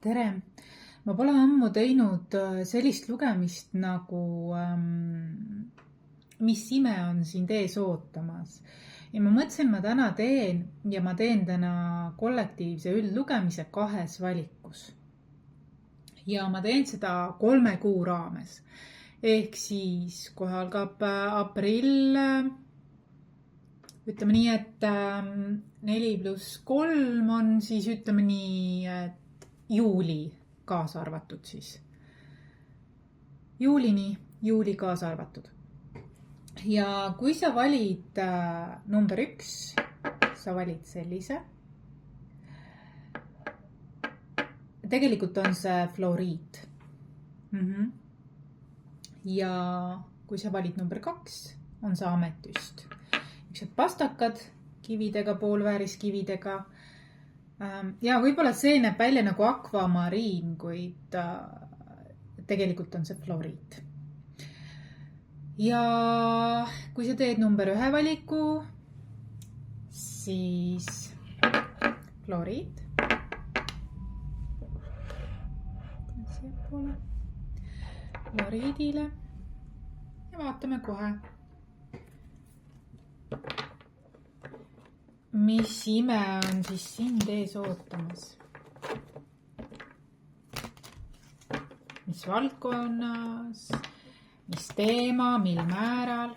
tere! Ma pole ammu teinud sellist lugemist nagu Mis ime on sind ees ootamas. Ja ma mõtlesin, ma täna teen ja ma teen täna kollektiivse üldlugemise 2 valikus. Ja ma teen seda 3 kuu raames. Ehk siis kohe algab aprill, ütleme nii, et 4+3 on siis ütleme nii, et juuli kaasa arvatud siis. Juuli kaasa arvatud. Ja kui sa valid number 1, sa valid sellise. Tegelikult on see fluoriit. Ja kui sa valid number 2, on see ametüst. Niisugused pastakad kividega, poolvääriskividega. Ja võib-olla see näeb välja nagu akvamariin, kuid tegelikult on see fluoriit. Ja kui sa teed number 1 valiku, siis fluoriit. Fluoriidile. Ja vaatame kohe, mis ime on siis sind ees ootamas. Mis valdkonnas, mis teema, mil määral.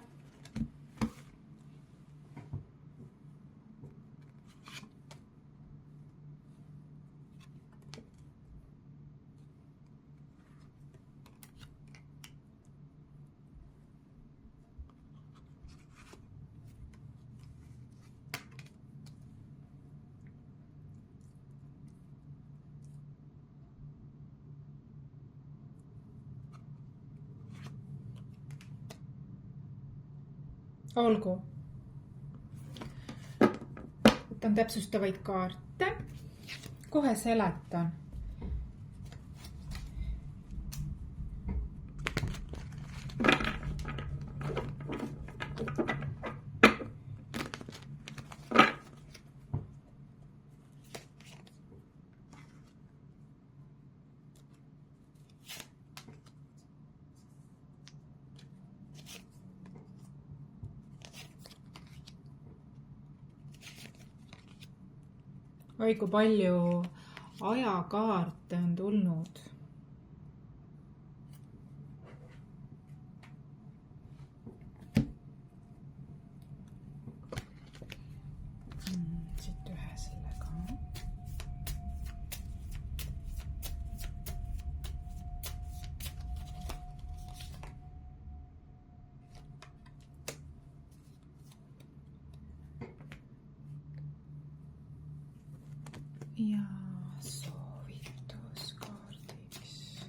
Olgu. Võtan täpsustavaid kaarte. Kohe seletan. Oi, kui palju ajakaarte on tulnud. Siit ühe sellega. Ja soovituskaardiks.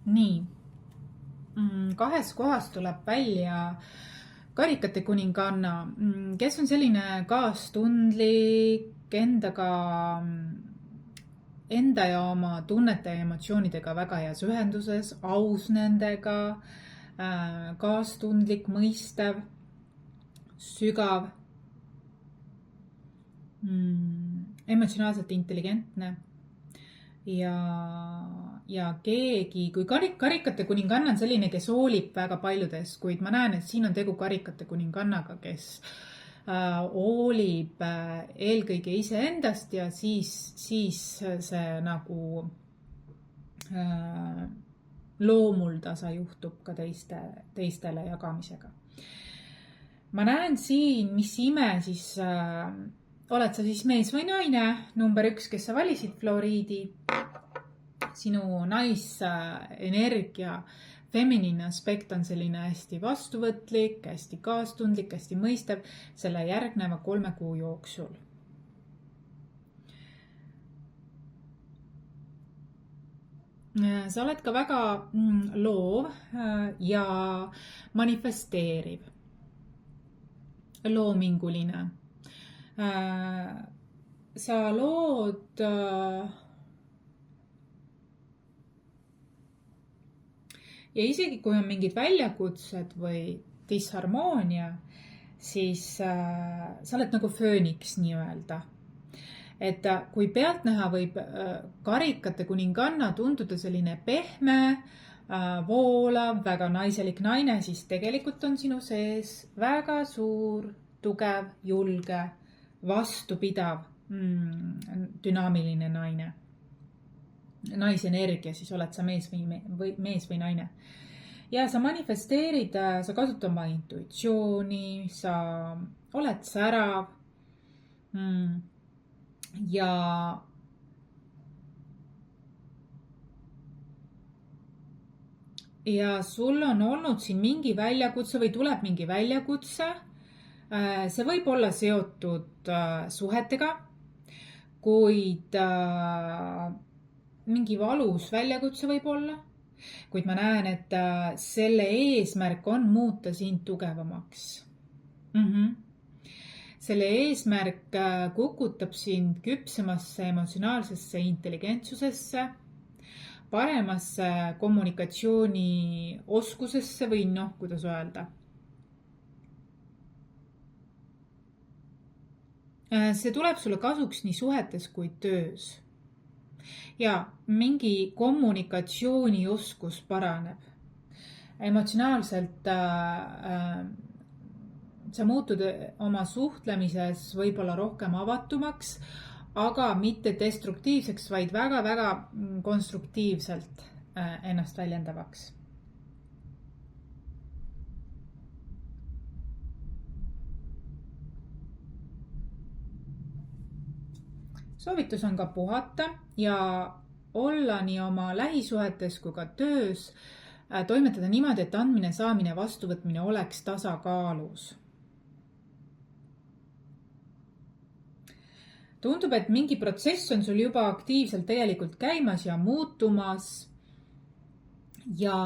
Nii. 2 kohas tuleb välja karikate kuninganna, kes on selline kaastundlik, enda ja oma tunnete ja emotsioonidega väga heas ühenduses, aus nendega, kaastundlik, mõistev, sügav, emotsionaalselt intelligentne ja keegi, kui karikate kuninganna on selline, kes hoolib väga paljudest, kuid ma näen, et siin on tegu karikate kuningannaga, kes hoolib eelkõige iseendast ja siis see nagu loomuldasa juhtub ka teistele jagamisega. Ma näen siin, mis ime siis, oled sa siis mees või naine, number 1, kes sa valisid fluoriidi, sinu naisenergia, feminiine aspekt on selline hästi vastuvõtlik, hästi kaastundlik, hästi mõistev selle järgneva 3 kuu jooksul. Sa oled ka väga loov ja manifesteeriv, loominguline. Sa lood ja isegi kui on mingid väljakutsed või disharmoonia, siis sa oled nagu fööniks nii-öelda. Et kui pealtnäha võib karikate kuninganna tunduda selline pehme, voolav, väga naiselik naine, siis tegelikult on sinu sees väga suur, tugev, julge, vastupidav, dünaamiline naine. Naisenergia, siis oled sa mees või naine. Ja sa manifesteerid, sa kasutad oma intuitsiooni, sa oled särav ja sul on olnud siin mingi väljakutse või tuleb mingi väljakutse. See võib olla seotud suhetega, kuid mingi valus väljakutse võib olla. Kuid ma näen, et selle eesmärk on muuta sind tugevamaks. Selle eesmärk kukutab sind küpsemasse emotsionaalsesse intelligentsusesse, paremasse kommunikatsiooni oskusesse või kuidas öelda. See tuleb sulle kasuks nii suhetes kui töös. Ja mingi kommunikatsioonioskus paraneb. Emotsionaalselt sa muutud oma suhtlemises võib-olla rohkem avatumaks, aga mitte destruktiivseks, vaid väga-väga konstruktiivselt ennast väljendavaks. Soovitus on ka puhata ja olla nii oma lähisuhetes kui ka töös, toimetada niimoodi, et andmine, saamine, vastuvõtmine oleks tasakaalus. Tundub, et mingi protsess on sul juba aktiivselt tegelikult käimas ja muutumas ja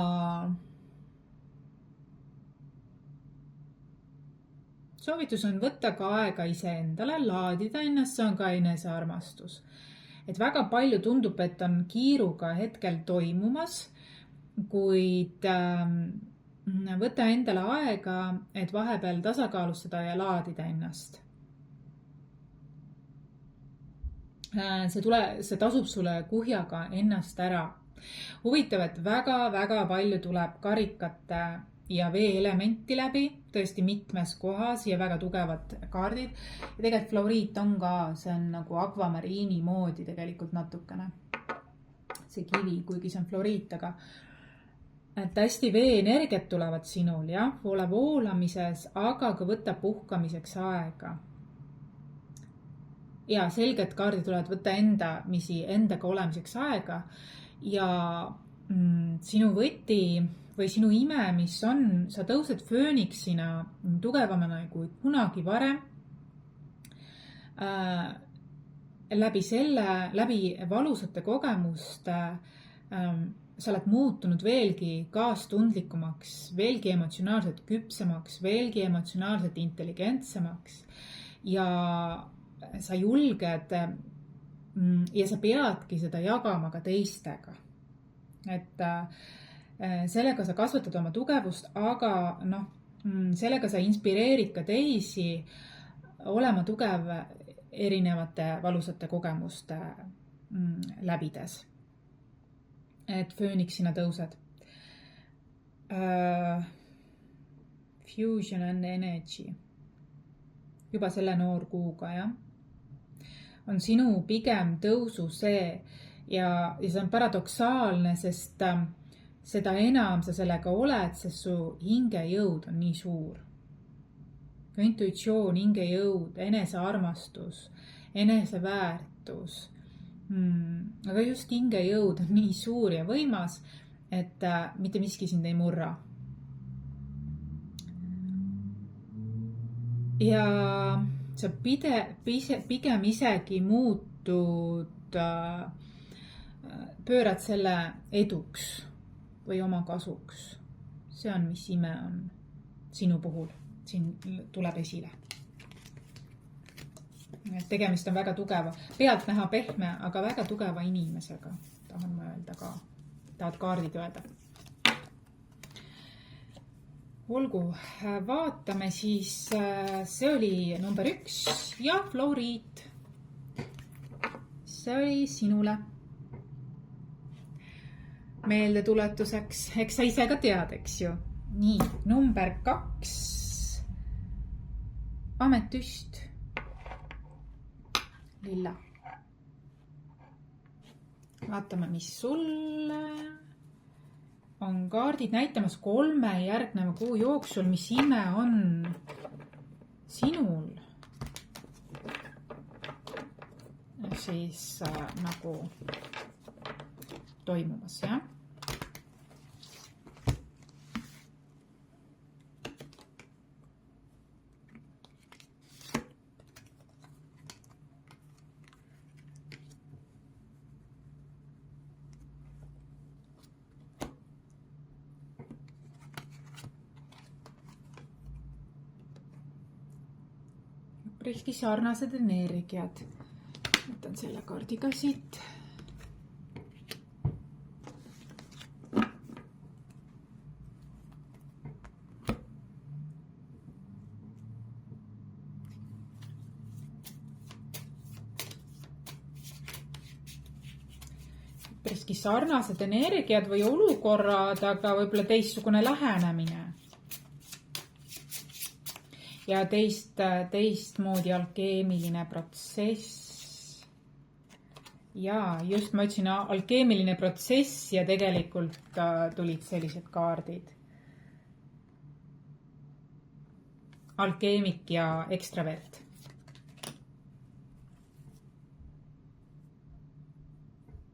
soovitus on võtta ka aega iseendale, laadida ennast, see on ka enesearmastus. Et väga palju tundub, et on kiiruga hetkel toimumas, kuid võta endale aega, et vahepeal tasakaalustada ja laadida ennast. See tasub sulle kuhjaga ennast ära. Huvitav, et väga-väga palju tuleb karikate ja veeelementi läbi, tõesti mitmes kohas ja väga tugevad kaardid. Ja tegelikult fluoriit on ka, see on nagu akvamariini moodi tegelikult natukene. See kivi, kuigi see on fluoriit, aga et hästi vee-energiat tulevad sinul, jah, voolamises, aga ka võtta puhkamiseks aega. Ja selged kaardid tulevad võtta endaga olemiseks aega ja sinu võti või sinu ime, mis on, sa tõused fööniksina tugevamana kui kunagi varem. Läbi valusate kogemuste sa oled muutunud veelgi kaastundlikumaks, veelgi emotsionaalselt küpsemaks, veelgi emotsionaalselt intelligentsemaks ja sa julged ja sa peadki seda jagama ka teistega. Et sellega sa kasvatad oma tugevust, aga sellega sa inspireerid ka teisi olema tugev erinevate valusate kogemuste läbides. Et fööniksina tõused. Fusion and energy. Juba selle noorkuuga, jah. On sinu pigem tõusu see ja see on paradoksaalne, sest seda enam sa sellega oled, sest su hingejõud on nii suur. Intuitsioon, hingejõud, enesearmastus, eneseväärtus. Aga just hingejõud on nii suur ja võimas, et mitte miski sind ei murra. Ja sa pigem isegi muutud, pöörad selle eduks või oma kasuks. See on, mis ime on sinu puhul. Siin tuleb esile. Tegemist on väga tugeva, pealt näha pehme, aga väga tugeva inimesega, tahan ma öelda ka. Tahad kaardid öelda? olgu, vaatame siis, see oli number 1 ja fluoriit. See oli sinule meeldetuletuseks, eks sa ise ka tead, eks ju. Nii, number 2, ametüst, lilla. Vaatame, mis sulle on kaardid näitamas 3 järgneva kuu jooksul, mis ime on sinul siis nagu toimumas, jah? Priski sarnased energiat. Võtan selle kaardi ka siit. Priski sarnased energiat või olukorrad, aga võib-olla teistsugune lähenemine. Ja teistmoodi alkeemiline protsess. Ja just ma ütlesin alkeemiline protsess ja tegelikult tulid sellised kaardid. Alkeemik ja ekstravert.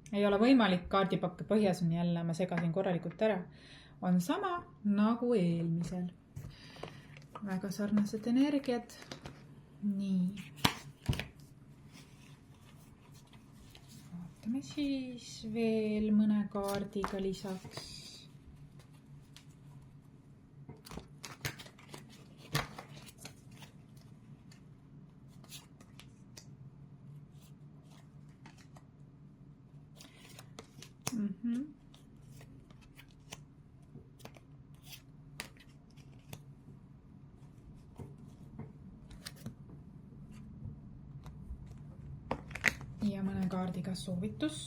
Ei ole võimalik, kaardipakke põhjas on jälle, ma segasin korralikult ära. On sama nagu eelmisel. Väga sarnased energiat. Nii. Vaatame siis veel mõne kaardiga lisaks. Ja mõne kaardiga soovitus.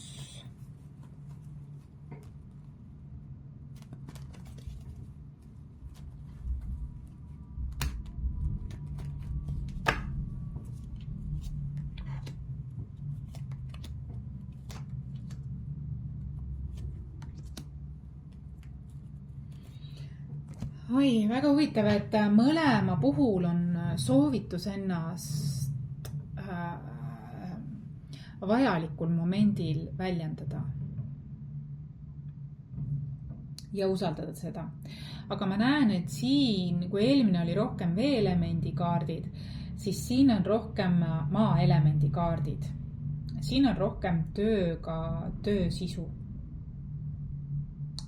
Oi, väga huvitav, et mõlema puhul on soovitus ennast vajalikul momendil väljendada ja usaldada seda. Aga ma näen, et siin, kui eelmine oli rohkem vee-elemendi kaardid, siis siin on rohkem maa-elemendi kaardid. Siin on rohkem töö sisu.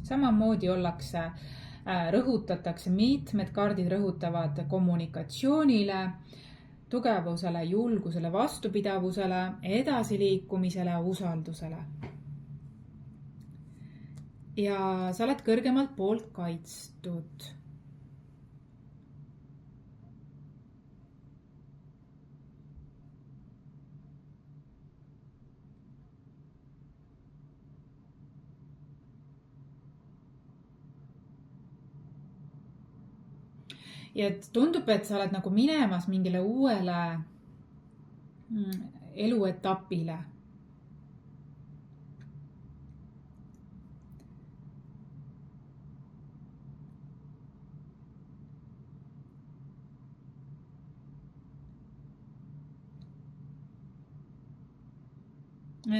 Samamoodi rõhutatakse, mitmed kaardid rõhutavad kommunikatsioonile, tugevusele, julgusele, vastupidavusele, edasiliikumisele, usaldusele. Ja sa oled kõrgemalt poolt kaitstud. Ja tundub, et sa oled nagu minemas mingile uuele eluetapile.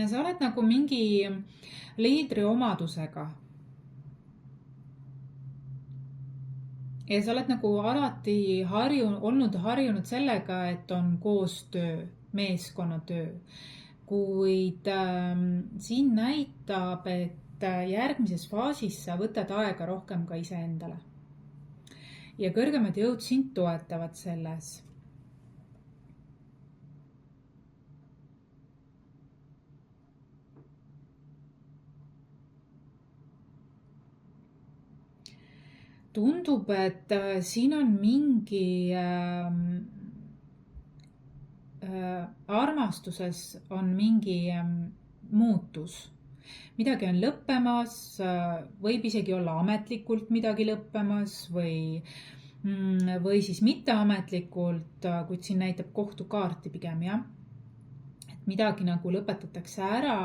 Sa oled nagu mingi liidri omadusega. Ja sa oled nagu alati olnud harjunud sellega, et on koostöö, meeskonnatöö. Kuid siin näitab, et järgmises faasis sa võtad aega rohkem ka iseendale. Ja kõrgemad jõud sind toetavad selles. tundub, et siin on mingi armastuses on mingi muutus. Midagi on lõppemas, võib isegi olla ametlikult midagi lõppemas või siis mitteametlikult, kuid siin näitab kohtukaarti pigem, jah. Et midagi nagu lõpetatakse ära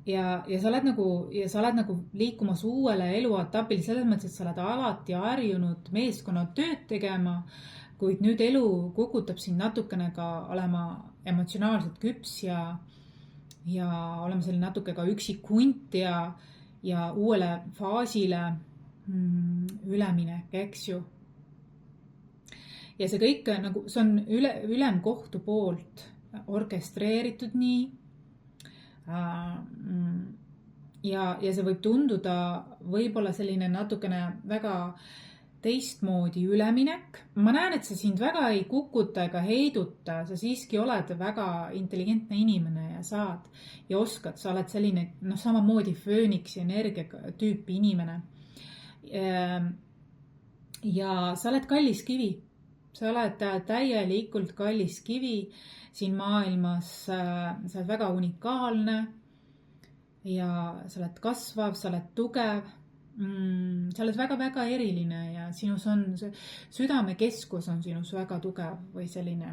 ja sa oled nagu liikumas uuele eluetapile selles mõttes, et sa oled alati harjunud meeskonnatööd tegema, kuid nüüd elu kukutab sind natukene ka olema emotsionaalselt küps ja olema selline natuke ka üksik hunt ja uuele faasile üleminek, eks ju. Ja see kõik nagu, see on ülemkohtu poolt orkestreeritud nii. Ja see võib tunduda võib-olla selline natukene väga teistmoodi üleminek. Ma näen, et sa sind väga ei kukuta ega heiduta, sa siiski oled väga intelligentne inimene ja saad ja oskad, sa oled selline samamoodi fööniksi energia tüüpi inimene. Ja sa oled kallis kivi. Sa oled täielikult kallis kivi siin maailmas, sa oled väga unikaalne ja sa oled kasvav, sa oled tugev, sa oled väga-väga eriline ja sinus on see südamekeskus on sinus väga tugev või selline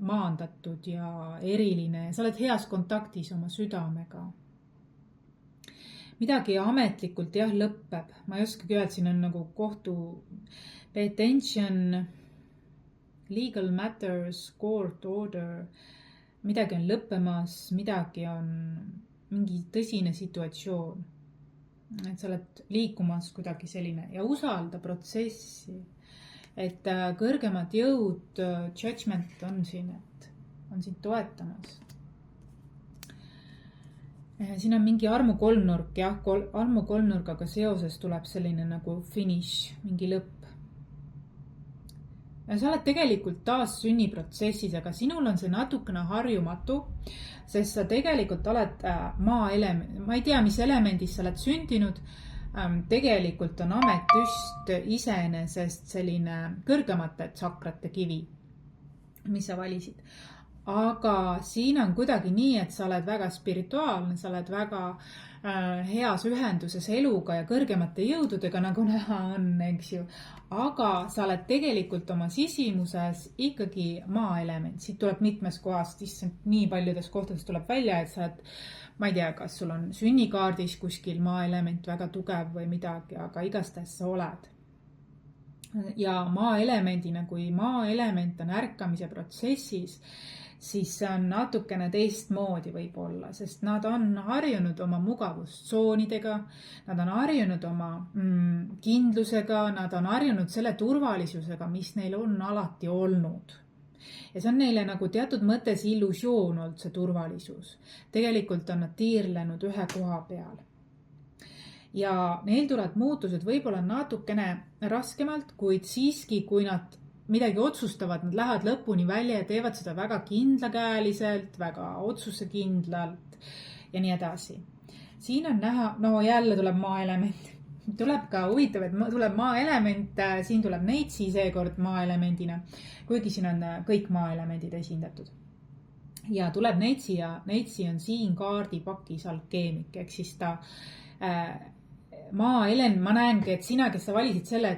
maandatud ja eriline ja sa oled heas kontaktis oma südamega. Midagi ametlikult jah lõpeb, ma ei oskagi öelda, siin on nagu kohtu pay attention, legal matters, court order, midagi on lõppemas, midagi on mingi tõsine situatsioon. Et sa oled liikumas kuidagi selline ja usalda protsessi, et kõrgemad jõud, judgment on siin, et on sind toetamas. Siin on mingi armukolmnurk, jah, armukolmnurgaga seoses tuleb selline nagu finish, mingi lõpp. Sa oled tegelikult taas sünniprotsessis, aga sinul on see natukene harjumatu, sest sa tegelikult oled maaelement, ma ei tea, mis elemendis sa oled sündinud, tegelikult on ametüst iseenesest selline kõrgemate tsakrate kivi, mis sa valisid. Aga siin on kuidagi nii, et sa oled väga spirituaalne, sa oled väga heas ühenduses eluga ja kõrgemate jõududega, nagu näha on, eks ju. Aga sa oled tegelikult oma sisimuses ikkagi maaelement. Siit tuleb mitmes kohast, nii paljudes kohtades tuleb välja, et sa oled, ma ei tea, kas sul on sünnikaardis kuskil maaelement väga tugev või midagi, aga igastahes sa oled. Ja maaelemendina, kui maaelement on ärkamise protsessis, siis see on natukene teistmoodi võib-olla, sest nad on harjunud oma mugavustsoonidega, nad on harjunud oma kindlusega, nad on harjunud selle turvalisusega, mis neil on alati olnud. Ja see on neile nagu teatud mõttes illusioon olnud see turvalisus. Tegelikult on nad tiirlenud ühe koha peal. Ja neil tulevad muutused võib-olla natukene raskemalt, kuid siiski, kui nad midagi otsustavad, nad lähevad lõpuni välja ja teevad seda väga kindlakäeliselt, väga otsusekindlalt ja nii edasi. Siin on näha, jälle tuleb maaelement. Tuleb ka huvitav, et tuleb maaelement, siin tuleb neitsi seekord maaelemendina, kuigi siin on kõik maaelemendid esindatud. Ja tuleb neitsi ja neitsi on siin kaardipakis alkeemik, ehk siis ta maaelement, ma näengi, et sina, kes sa valisid selle,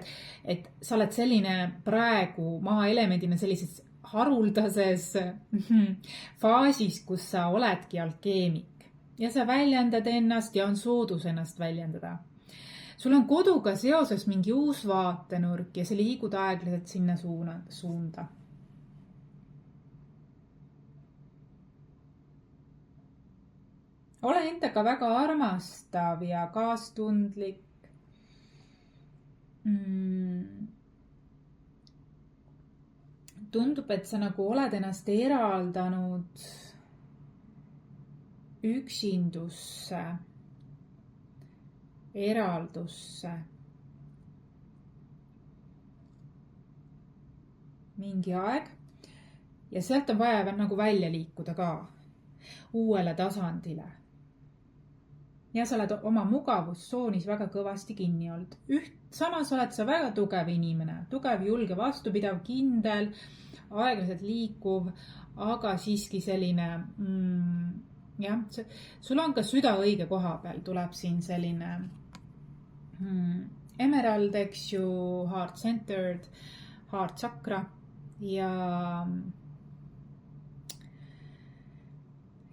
et sa oled selline praegu maaelemendina sellises haruldases faasis, kus sa oledki alkeemik. Ja sa väljendad ennast ja on soodus ennast väljendada. Sul on koduga seoses mingi uus vaatenurk ja sa liigud aeglaselt sinna suunda. Ole endaga väga armastav ja kaastundlik. Tundub, et sa nagu oled ennast eraldanud üksindusse, eraldusse. Mingi aeg. Ja sealt on vaja nagu välja liikuda ka uuele tasandile. ja sa oled oma mugavustsoonis väga kõvasti kinni olnud. Samas oled sa väga tugev inimene, tugev, julge, vastupidav, kindel, aeglaselt liikuv, aga siiski selline, jah, sul on ka süda õige koha peal, tuleb siin selline emerald, eks ju, heart centered, heart chakra ja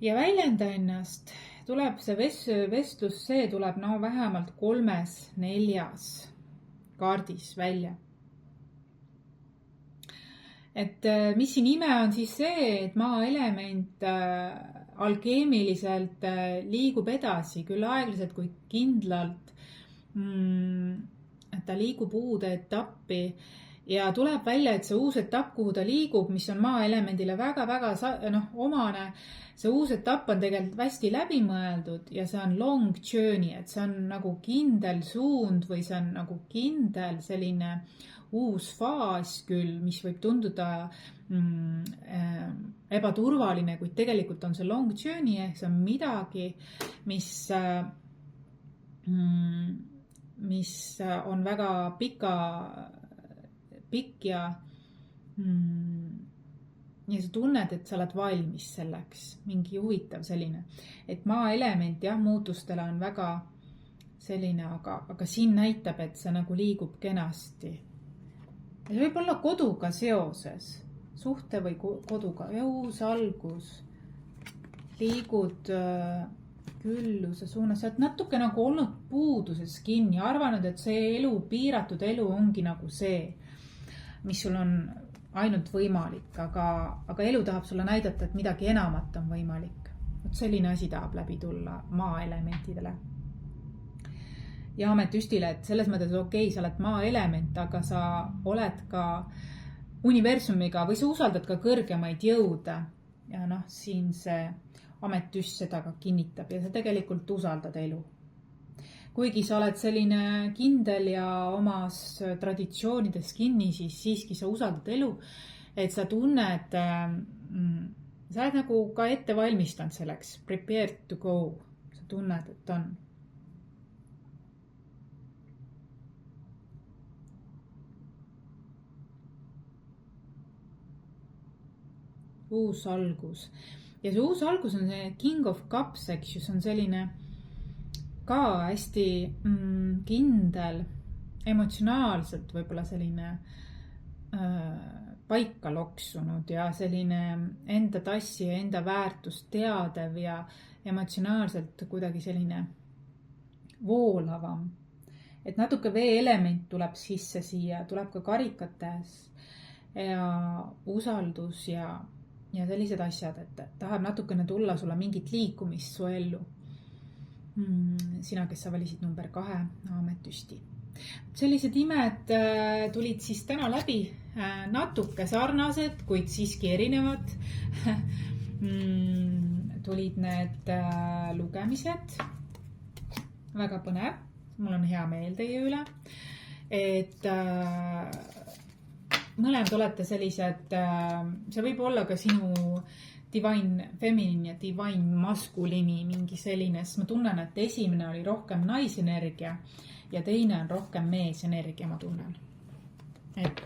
väljenda ennast. Tuleb see vestlus, see tuleb vähemalt 3-4 kaardis välja. Et mis siin ime on siis see, et maaelement alkeemiliselt liigub edasi, küll aeglaselt kui kindlalt. Ta liigub uude etappi ja tuleb välja, et see uus etapp, kuhu ta liigub, mis on maaelemendile väga-väga omane, see uus etapp on tegelikult hästi läbimõeldud ja see on long journey, et see on nagu kindel suund või see on nagu kindel selline uus faas küll, mis võib tunduda ebaturvaline, kuid tegelikult on see long journey ehk see on midagi, mis on väga pikk ja sa tunned, et sa oled valmis selleks, mingi huvitav selline, et maaelement jah, muutustele on väga selline, aga siin näitab, et see nagu liigub kenasti. Ja see võib olla koduga seoses, suhte või koduga, ja uus algus, liigud külluse suunas, sa oled natuke nagu olnud puuduses kinni, arvanud, et see elu, piiratud elu ongi nagu see, mis sul on ainult võimalik, aga elu tahab sulle näidata, et midagi enamat on võimalik. Vot selline asi tahab läbi tulla maaelementidele. Ja ametüstile, et selles mõttes okei, sa oled maaelement, aga sa oled ka universumiga või sa usaldad ka kõrgemaid jõude. Ja siin see ametüst seda ka kinnitab ja sa tegelikult usaldad elu. Kuigi sa oled selline kindel ja omas traditsioonides kinni, siis siiski sa usaldad elu, et sa tunned, sa oled nagu ka ette valmistanud selleks, prepared to go, sa tunned, et on. Uus algus. Ja see uus algus on see King of Cups, eks ju, see on selline ka hästi kindel, emotsionaalselt võib-olla selline paika loksunud ja selline enda tassi ja enda väärtust teadev ja emotsionaalselt kuidagi selline voolavam. Et natuke vee-element tuleb sisse siia, tuleb ka karikates ja usaldus ja sellised asjad, et tahab natukene tulla sulle mingit liikumist su ellu. Sina, kes sa valisid number 2 ametüsti. Sellised imed tulid siis täna läbi, natuke sarnased, kuid siiski erinevad. Tulid need lugemised. Väga põnev. Mul on hea meel teie üle. Et mõlemad olete sellised, see võib olla ka sinu divine feminine ja divine maskulini mingi selline, sest ma tunnen, et esimene oli rohkem naisenergia ja teine on rohkem meesenergia, ma tunnen. Et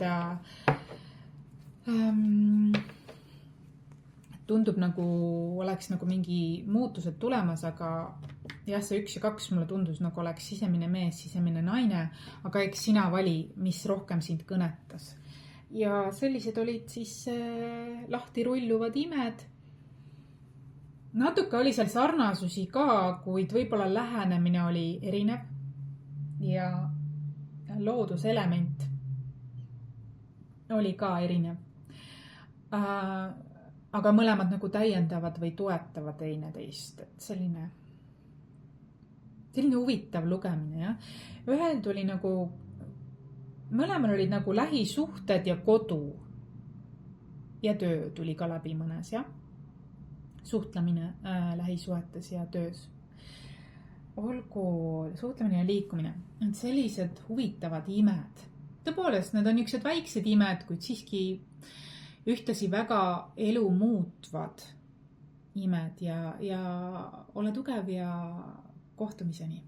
tundub nagu oleks nagu mingi muutused tulemas, aga jah, see 1 ja 2 mulle tundus nagu oleks sisemine mees, sisemine naine, aga eks sina vali, mis rohkem sind kõnetas. Ja sellised olid siis lahti rulluvad imed. Natuke oli seal sarnasusi ka, kuid võib-olla lähenemine oli erinev ja looduselement oli ka erinev. Aga mõlemad nagu täiendavad või toetavad teineteist, et selline huvitav lugemine, jah. Ühel tuli nagu, mõlemal olid nagu lähisuhted ja kodu ja töö tuli ka läbi mõnes, jah. Suhtlemine lähisuhetes ja töös. Olgu suhtlemine ja liikumine. Need sellised huvitavad imed. Tõepoolest, need on niisugused väiksed imed, kuid siiski ühtasi väga elu muutvad imed ja ole tugev ja kohtumiseni!